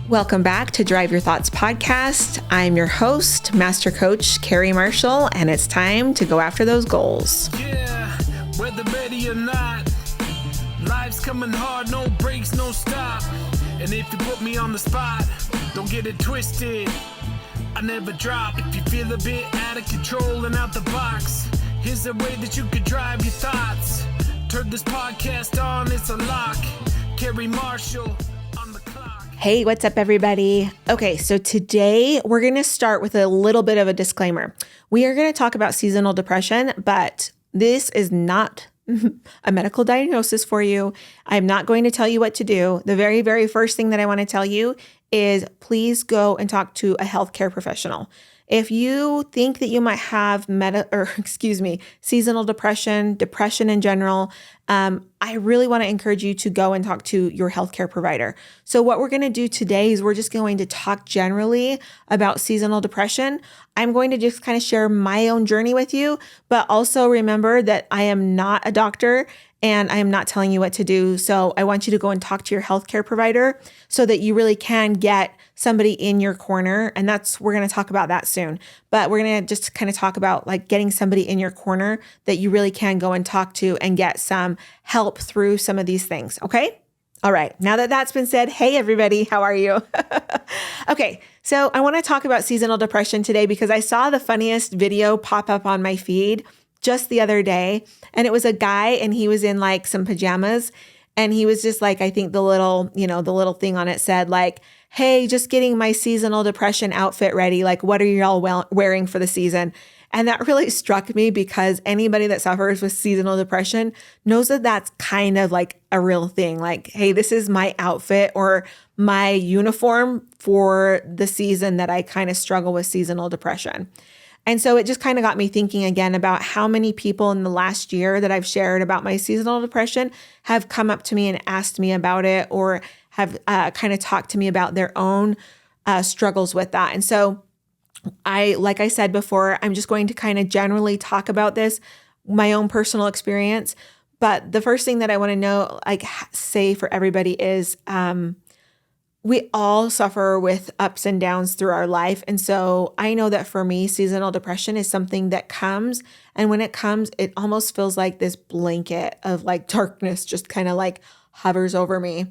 Welcome back to Drive Your Thoughts podcast. I'm your host, Master Coach Carrie Marshall, and it's time to go after those goals. Yeah, whether ready or not, life's coming hard, no breaks, no stop. And if you put me on the spot, don't get it twisted, I never drop. If you feel a bit out of control and out the box, here's a way that you could drive your thoughts. Turn this podcast on, it's a lock. Carrie Marshall on the clock. Hey, what's up, everybody? Okay, so today we're going to start with a little bit of a disclaimer. We are going to talk about seasonal depression, but this is not a medical diagnosis for you. I'm not going to tell you what to do. The very, very first thing that I want to tell you is please go and talk to a healthcare professional. If you think that you might have seasonal depression in general, I really want to encourage you to go and talk to your healthcare provider. So what we're going to do today is we're just going to talk generally about seasonal depression. I'm going to just kind of share my own journey with you, but also remember that I am not a doctor and I am not telling you what to do. So I want you to go and talk to your healthcare provider so that you really can get somebody in your corner. And we're going to talk about that soon, but we're going to just kind of talk about like getting somebody in your corner that you really can go and talk to and get some help through some of these things. Okay. All right. Now that that's been said, hey, everybody, how are you? Okay. So I want to talk about seasonal depression today because I saw the funniest video pop up on my feed just the other day. And it was a guy and he was in like some pajamas and he was just like, I think the little thing on it said like, hey, just getting my seasonal depression outfit ready. Like, what are y'all wearing for the season? And that really struck me because anybody that suffers with seasonal depression knows that that's kind of like a real thing. Like, hey, this is my outfit or my uniform for the season that I kind of struggle with seasonal depression. And so it just kind of got me thinking again about how many people in the last year that I've shared about my seasonal depression have come up to me and asked me about it or have kind of talked to me about their own struggles with that. And so like I said before, I'm just going to kind of generally talk about this, my own personal experience. But the first thing that I want to say for everybody is we all suffer with ups and downs through our life. And so I know that for me, seasonal depression is something that comes. And when it comes, it almost feels like this blanket of like darkness just kind of like hovers over me.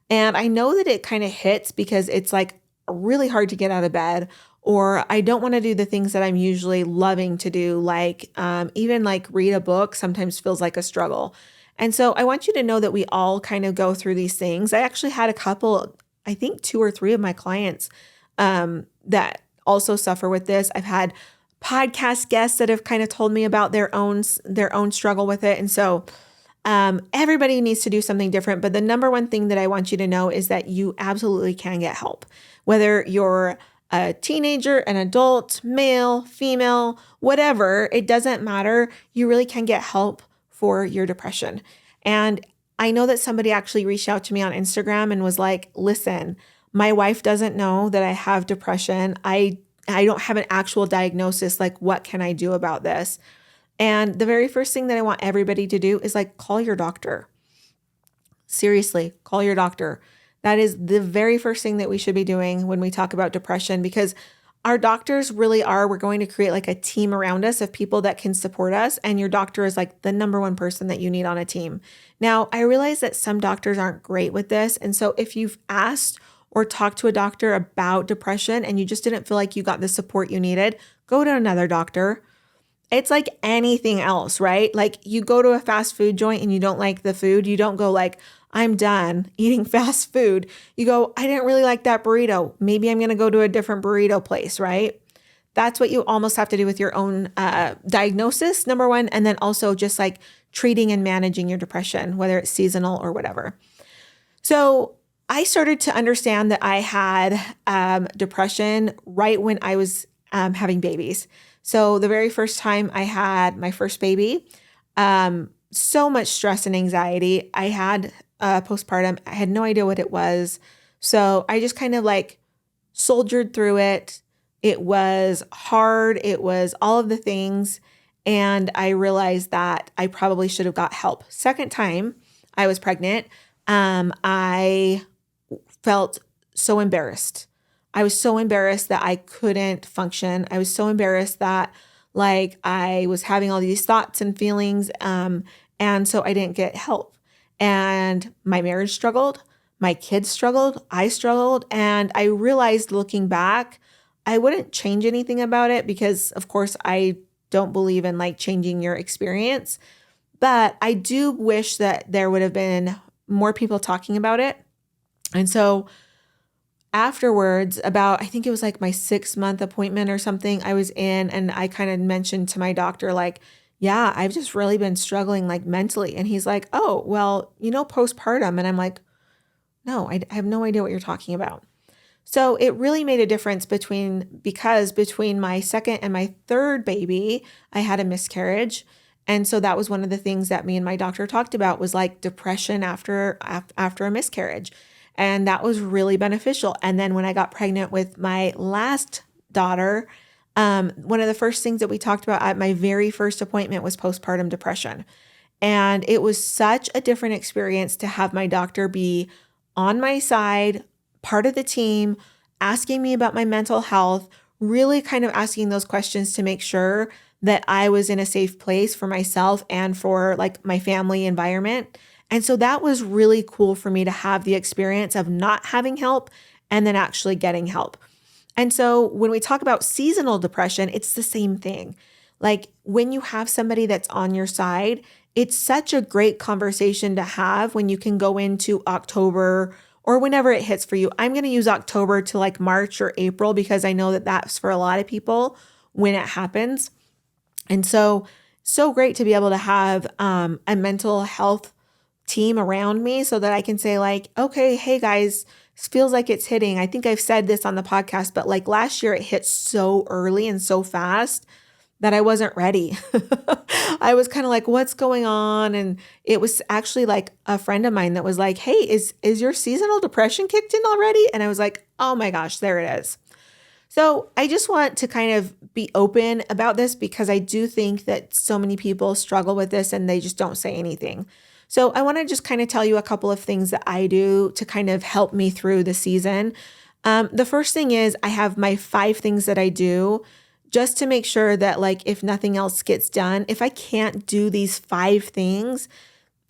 And I know that it kind of hits because it's like really hard to get out of bed, or I don't want to do the things that I'm usually loving to do. Like even like read a book sometimes feels like a struggle. And so I want you to know that we all kind of go through these things. I actually had a couple, I think 2 or 3 of my clients that also suffer with this. I've had podcast guests that have kind of told me about their own struggle with it. And so everybody needs to do something different. But the number one thing that I want you to know is that you absolutely can get help. Whether you're a teenager, an adult, male, female, whatever, it doesn't matter. You really can get help for your depression. And I know that somebody actually reached out to me on Instagram and was like, listen, my wife doesn't know that I have depression. I don't have an actual diagnosis. Like, what can I do about this? And the very first thing that I want everybody to do is like, call your doctor. Seriously, call your doctor. That is the very first thing that we should be doing when we talk about depression, because our doctors really are, we're going to create like a team around us of people that can support us. And your doctor is like the number one person that you need on a team. Now, I realize that some doctors aren't great with this. And so if you've asked or talked to a doctor about depression and you just didn't feel like you got the support you needed, go to another doctor. It's like anything else, right? Like you go to a fast food joint and you don't like the food. You don't go like, I'm done eating fast food. You go, I didn't really like that burrito. Maybe I'm going to go to a different burrito place, right? That's what you almost have to do with your own diagnosis, number one. And then also just like treating and managing your depression, whether it's seasonal or whatever. So I started to understand that I had depression right when I was having babies. So the very first time I had my first baby, so much stress and anxiety. I had postpartum. I had no idea what it was. So I just kind of like soldiered through it. It was hard. It was all of the things. And I realized that I probably should have got help. Second time I was pregnant, I felt so embarrassed. I was so embarrassed that I couldn't function. I was so embarrassed that like I was having all these thoughts and feelings. And so I didn't get help. And my marriage struggled. My kids struggled. I struggled. And I realized looking back, I wouldn't change anything about it because, of course, I don't believe in like changing your experience. But I do wish that there would have been more people talking about it. And so afterwards, about, I think it was like my 6-month appointment or something I was in, and I kind of mentioned to my doctor, like, yeah, I've just really been struggling like mentally. And he's like, oh, well, postpartum. And I'm like, no, I have no idea what you're talking about. So it really made a difference because between my second and my third baby, I had a miscarriage. And so that was one of the things that me and my doctor talked about was like depression after a miscarriage. And that was really beneficial. And then when I got pregnant with my last daughter, one of the first things that we talked about at my very first appointment was postpartum depression. And it was such a different experience to have my doctor be on my side, part of the team, asking me about my mental health, really kind of asking those questions to make sure that I was in a safe place for myself and for like my family environment. And so that was really cool for me to have the experience of not having help and then actually getting help. And so when we talk about seasonal depression, it's the same thing. Like when you have somebody that's on your side, it's such a great conversation to have when you can go into October or whenever it hits for you. I'm going to use October to like March or April because I know that that's for a lot of people when it happens. And so great to be able to have a mental health team around me so that I can say like, okay, hey guys, this feels like it's hitting. I think I've said this on the podcast, but like last year it hit so early and so fast that I wasn't ready. I was kind of like, what's going on? And it was actually like a friend of mine that was like, hey, is your seasonal depression kicked in already? And I was like, oh my gosh, there it is. So I just want to kind of be open about this because I do think that so many people struggle with this and they just don't say anything. So I want to just kind of tell you a couple of things that I do to kind of help me through the season. The first thing is I have my 5 things that I do just to make sure that like if nothing else gets done, if I can't do these 5 things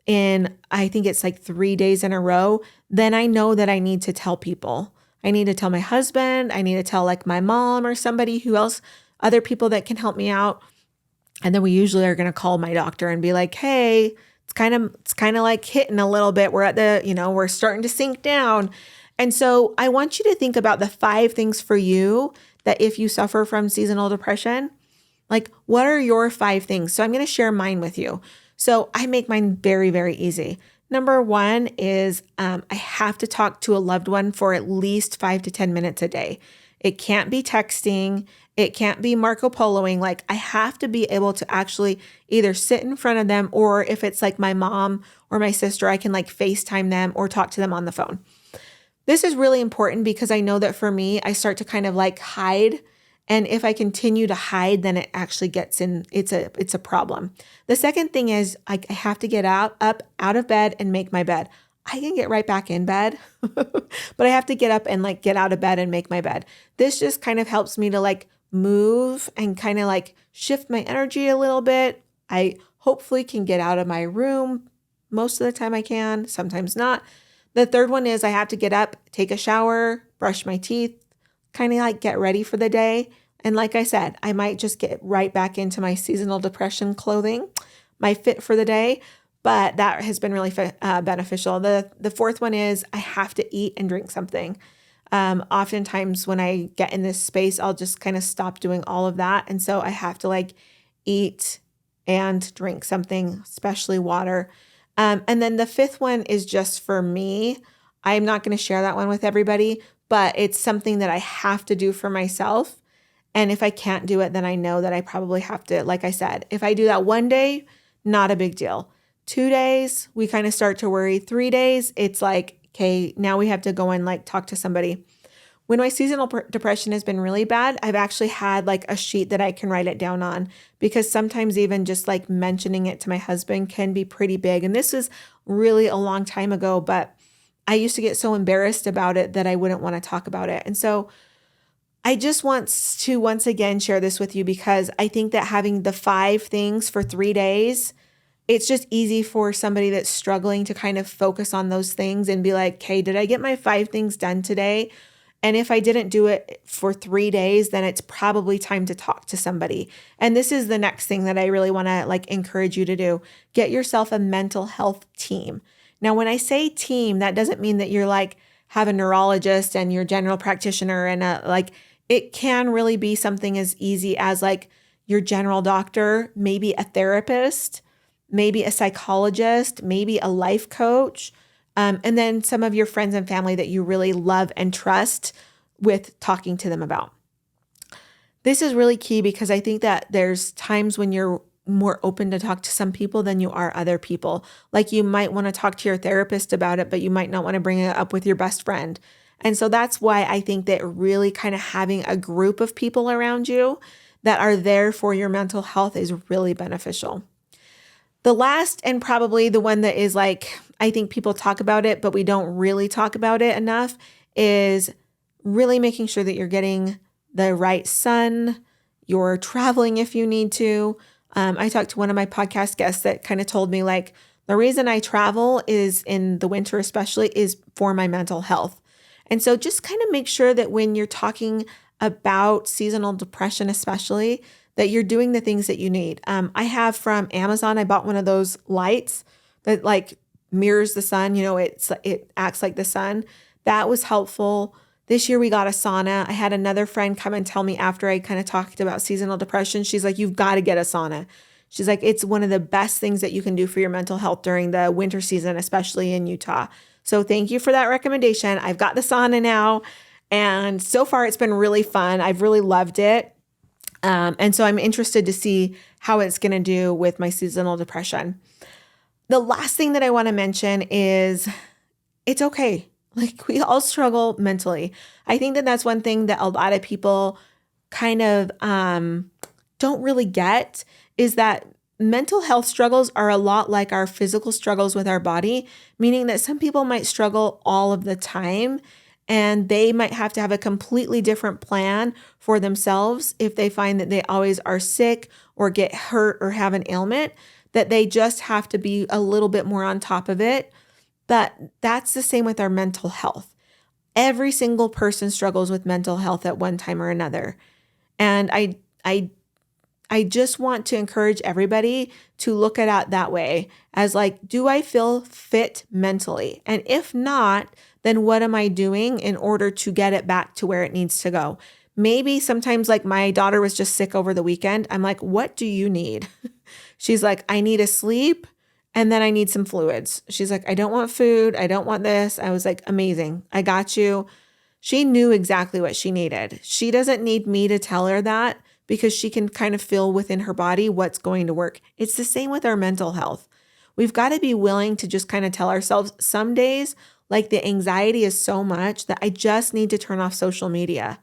in, I think it's like 3 days in a row, then I know that I need to tell people. I need to tell my husband. I need to tell like my mom or somebody who else, other people that can help me out. And then we usually are going to call my doctor and be like, hey, it's kind of like hitting a little bit. We're at we're starting to sink down. And so I want you to think about the 5 things for you that if you suffer from seasonal depression, like what are your 5 things? So I'm going to share mine with you. So I make mine very, very easy. Number 1 is I have to talk to a loved one for at least 5 to 10 minutes a day. It can't be texting. It can't be Marco Poloing. Like I have to be able to actually either sit in front of them, or if it's like my mom or my sister, I can like FaceTime them or talk to them on the phone. This is really important because I know that for me, I start to kind of like hide. And if I continue to hide, then it actually gets in, it's a problem. The second thing is I have to get up out of bed and make my bed. I can get right back in bed, but I have to get up and like get out of bed and make my bed. This just kind of helps me to like move and kind of like shift my energy a little bit. I hopefully can get out of my room most of the time I can, sometimes not. The third one is I have to get up, take a shower, brush my teeth, kind of like get ready for the day. And like I said, I might just get right back into my seasonal depression clothing, my fit for the day, but that has been really beneficial. The fourth one is I have to eat and drink something. Oftentimes when I get in this space, I'll just kind of stop doing all of that. And so I have to like eat and drink something, especially water. And then the fifth one is just for me. I'm not going to share that one with everybody, but it's something that I have to do for myself. And if I can't do it, then I know that I probably have to, like I said, if I do that one day, not a big deal. 2 days, we kind of start to worry. 3 days, it's like, okay, now we have to go and like talk to somebody. When my seasonal depression has been really bad, I've actually had like a sheet that I can write it down on, because sometimes even just like mentioning it to my husband can be pretty big. And this is really a long time ago, but I used to get so embarrassed about it that I wouldn't want to talk about it. And so I just want to once again share this with you because I think that having the 5 things for 3 days, it's just easy for somebody that's struggling to kind of focus on those things and be like, okay, did I get my 5 things done today? And if I didn't do it for 3 days, then it's probably time to talk to somebody. And this is the next thing that I really want to like encourage you to do. Get yourself a mental health team. Now, when I say team, that doesn't mean that you're like have a neurologist and your general practitioner and like it can really be something as easy as like your general doctor, maybe a therapist, maybe a psychologist, maybe a life coach, and then some of your friends and family that you really love and trust with talking to them about. This is really key because I think that there's times when you're more open to talk to some people than you are other people. Like you might want to talk to your therapist about it, but you might not want to bring it up with your best friend. And so that's why I think that really kind of having a group of people around you that are there for your mental health is really beneficial. The last and probably the one that is like, I think people talk about it, but we don't really talk about it enough is really making sure that you're getting the right sun, you're traveling if you need to. I talked to one of my podcast guests that kind of told me like, the reason I travel is in the winter especially is for my mental health. And so just kind of make sure that when you're talking about seasonal depression, especially, that you're doing the things that you need. I have from Amazon, I bought one of those lights that like mirrors the sun. You know, it acts like the sun. That was helpful. This year we got a sauna. I had another friend come and tell me after I kind of talked about seasonal depression, she's like, you've got to get a sauna. She's like, it's one of the best things that you can do for your mental health during the winter season, especially in Utah. So thank you for that recommendation. I've got the sauna now. And so far it's been really fun. I've really loved it. And so I'm interested to see how it's going to do with my seasonal depression. The last thing that I want to mention is it's okay. Like we all struggle mentally. I think that that's one thing that a lot of people kind of don't really get is that mental health struggles are a lot like our physical struggles with our body, meaning that some people might struggle all of the time and they might have to have a completely different plan for themselves if they find that they always are sick or get hurt or have an ailment, that they just have to be a little bit more on top of it. But that's the same with our mental health. Every single person struggles with mental health at one time or another. And I just want to encourage everybody to look at it that way as like, do I feel fit mentally? And if not, then what am I doing in order to get it back to where it needs to go? Maybe sometimes like my daughter was just sick over the weekend. I'm like, what do you need? She's like, I need a sleep and then I need some fluids. She's like, I don't want food. I don't want this. I was like, amazing. I got you. She knew exactly what she needed. She doesn't need me to tell her that because she can kind of feel within her body what's going to work. It's the same with our mental health. We've got to be willing to just kind of tell ourselves some days, like the anxiety is so much that I just need to turn off social media.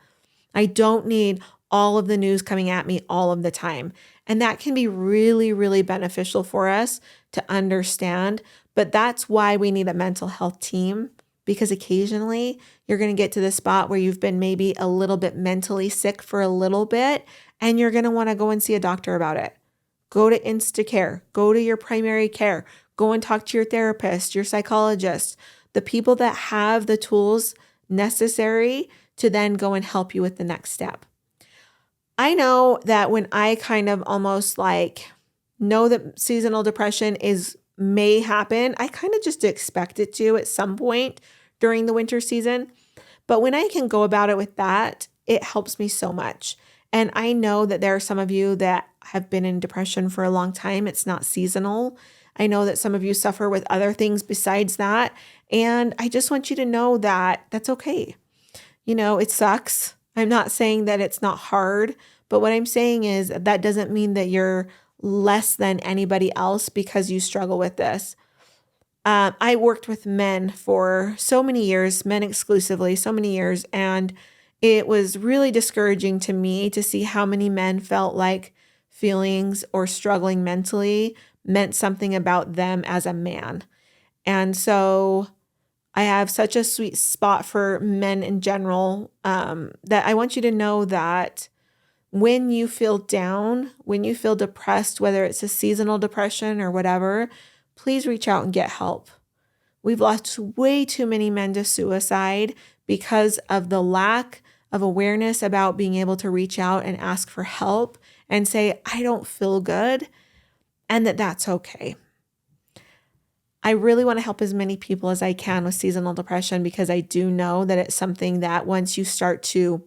I don't need all of the news coming at me all of the time. And that can be really, really beneficial for us to understand. But that's why we need a mental health team, because occasionally you're going to get to the spot where you've been maybe a little bit mentally sick for a little bit, and you're going to want to go and see a doctor about it. Go to Instacare, go to your primary care, go and talk to your therapist, your psychologist, the people that have the tools necessary to then go and help you with the next step. I know that when I kind of almost like know that seasonal depression may happen, I kind of just expect it to at some point during the winter season. But when I can go about it with that, it helps me so much. And I know that there are some of you that have been in depression for a long time. It's not seasonal. I know that some of you suffer with other things besides that. And I just want you to know that that's okay. You know, it sucks. I'm not saying that it's not hard, but what I'm saying is that doesn't mean that you're less than anybody else because you struggle with this. I worked with men for so many years, men exclusively, so many years, and it was really discouraging to me to see how many men felt like feelings or struggling mentally meant something about them as a man. And so I have such a sweet spot for men in general, that I want you to know that when you feel down, when you feel depressed, whether it's a seasonal depression or whatever, please reach out and get help. We've lost way too many men to suicide because of the lack of awareness about being able to reach out and ask for help and say, I don't feel good, and that's okay. I really want to help as many people as I can with seasonal depression because I do know that it's something that once you start to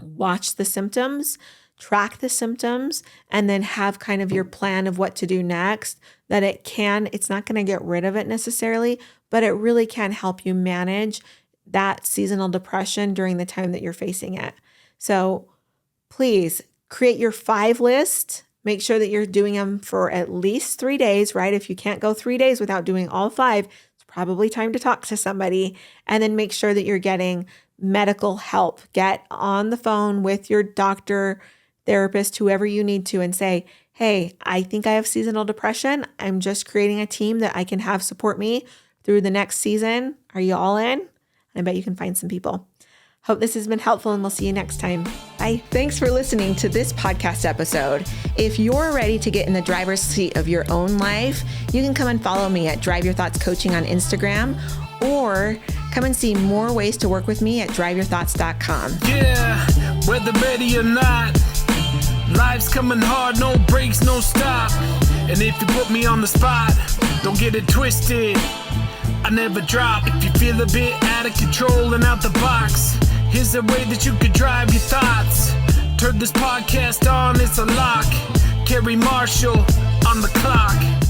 watch the symptoms, track the symptoms, and then have kind of your plan of what to do next, that it's not going to get rid of it necessarily, but it really can help you manage that seasonal depression during the time that you're facing it. So please create your 5 list. Make sure that you're doing them for at least 3 days, right? If you can't go 3 days without doing all 5, it's probably time to talk to somebody. And then make sure that you're getting medical help. Get on the phone with your doctor, therapist, whoever you need to, and say, hey, I think I have seasonal depression. I'm just creating a team that I can have support me through the next season. Are you all in? I bet you can find some people. Hope this has been helpful, and we'll see you next time. Bye. Thanks for listening to this podcast episode. If you're ready to get in the driver's seat of your own life, you can come and follow me at Drive Your Thoughts Coaching on Instagram, or come and see more ways to work with me at driveyourthoughts.com. Yeah, whether ready or not, life's coming hard, no breaks, no stop. And if you put me on the spot, don't get it twisted, I never drop. If you feel a bit out of control and out the box, here's a way that you could drive your thoughts. Turn this podcast on, it's a lock. Carrie Marshall on the clock.